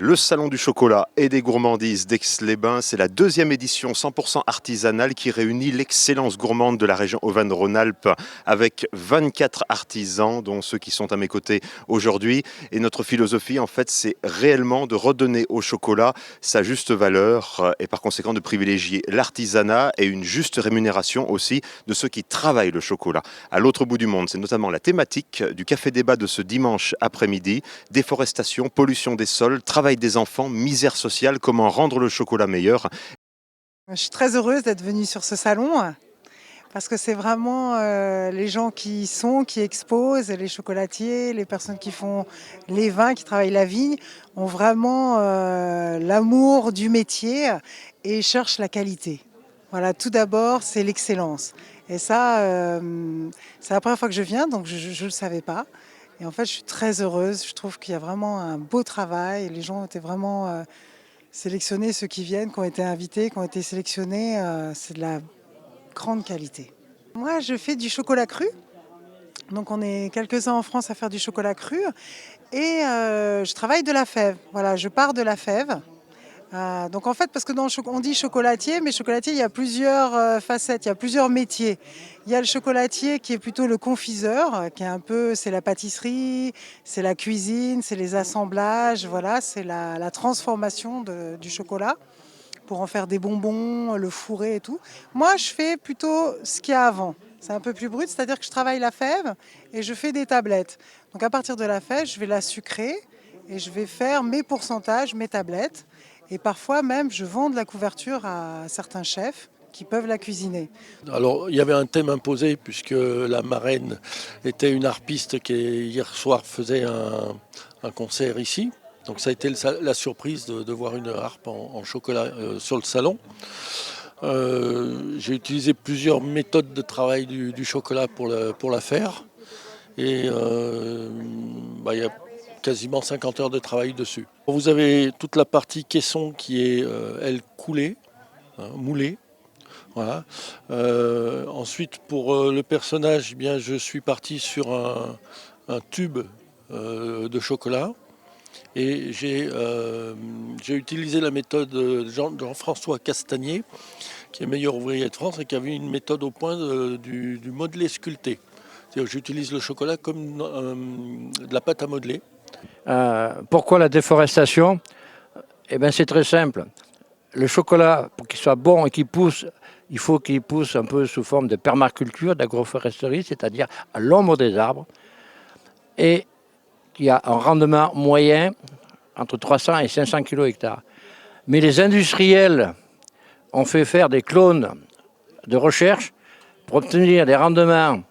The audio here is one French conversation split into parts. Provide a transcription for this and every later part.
le salon du chocolat et des gourmandises d'Aix-les-Bains. C'est la deuxième édition 100% artisanale qui réunit l'excellence gourmande de la région Auvergne-Rhône-Alpes avec 24 artisans, dont ceux qui sont à mes côtés aujourd'hui. Et notre philosophie, en fait, c'est réellement de redonner au chocolat sa juste valeur et par conséquent de privilégier l'artisanat et une juste rémunération aussi de ceux qui travaillent le chocolat. À l'autre bout du monde, c'est notamment la thématique du café débat de ce dimanche après-midi. Déforestation, pollution des sols, travail des enfants, misère sociale, comment rendre le chocolat meilleur. Je suis très heureuse d'être venue sur ce salon parce que c'est vraiment les gens qui exposent, les chocolatiers, les personnes qui font les vins, qui travaillent la vigne, ont vraiment l'amour du métier et cherchent la qualité. Voilà, tout d'abord, c'est l'excellence. Et ça, c'est la première fois que je viens, donc je ne le savais pas. Et en fait, je suis très heureuse. Je trouve qu'il y a vraiment un beau travail. Les gens ont été vraiment sélectionnés, ceux qui viennent, qui ont été invités, qui ont été sélectionnés. C'est de la grande qualité. Moi, je fais du chocolat cru. Donc, on est quelques-uns en France à faire du chocolat cru. Et je travaille de la fève. Voilà, je pars de la fève. Donc en fait, parce que on dit chocolatier, mais chocolatier, il y a plusieurs facettes, il y a plusieurs métiers. Il y a le chocolatier qui est plutôt le confiseur, qui est un peu, c'est la pâtisserie, c'est la cuisine, c'est les assemblages, voilà, c'est la transformation du chocolat pour en faire des bonbons, le fourrer et tout. Moi, je fais plutôt ce qu'il y a avant. C'est un peu plus brut, c'est-à-dire que je travaille la fève et je fais des tablettes. Donc à partir de la fève, je vais la sucrer et je vais faire mes pourcentages, mes tablettes. Et parfois même, je vends de la couverture à certains chefs qui peuvent la cuisiner. Alors, il y avait un thème imposé puisque la marraine était une harpiste qui, hier soir, faisait un concert ici. Donc ça a été la surprise de voir une harpe en chocolat sur le salon. J'ai utilisé plusieurs méthodes de travail du chocolat pour la faire. Et il y a quasiment 50 heures de travail dessus. Vous avez toute la partie caisson qui est, elle, coulée, moulée. Voilà. Ensuite, pour le personnage, eh bien, je suis parti sur un tube de chocolat. Et j'ai utilisé la méthode de Jean-François Castagnier, qui est meilleur ouvrier de France et qui avait une méthode au point du modelé sculpté. C'est-à-dire que j'utilise le chocolat comme de la pâte à modeler. Pourquoi la déforestation? Eh bien, c'est très simple. Le chocolat, pour qu'il soit bon et qu'il pousse, il faut qu'il pousse un peu sous forme de permaculture, d'agroforesterie, c'est-à-dire à l'ombre des arbres. Et il y a un rendement moyen entre 300 et 500 kg hectare. Mais les industriels ont fait faire des clones de recherche pour obtenir des rendements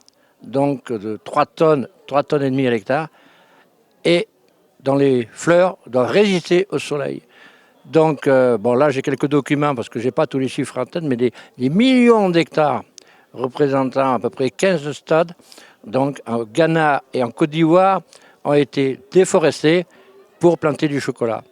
donc de 3 tonnes et demie à l'hectare, et dans les fleurs doivent résister au soleil. Donc là j'ai quelques documents parce que je n'ai pas tous les chiffres en tête, mais des millions d'hectares représentant à peu près 15 stades, donc en Ghana et en Côte d'Ivoire, ont été déforestés pour planter du chocolat.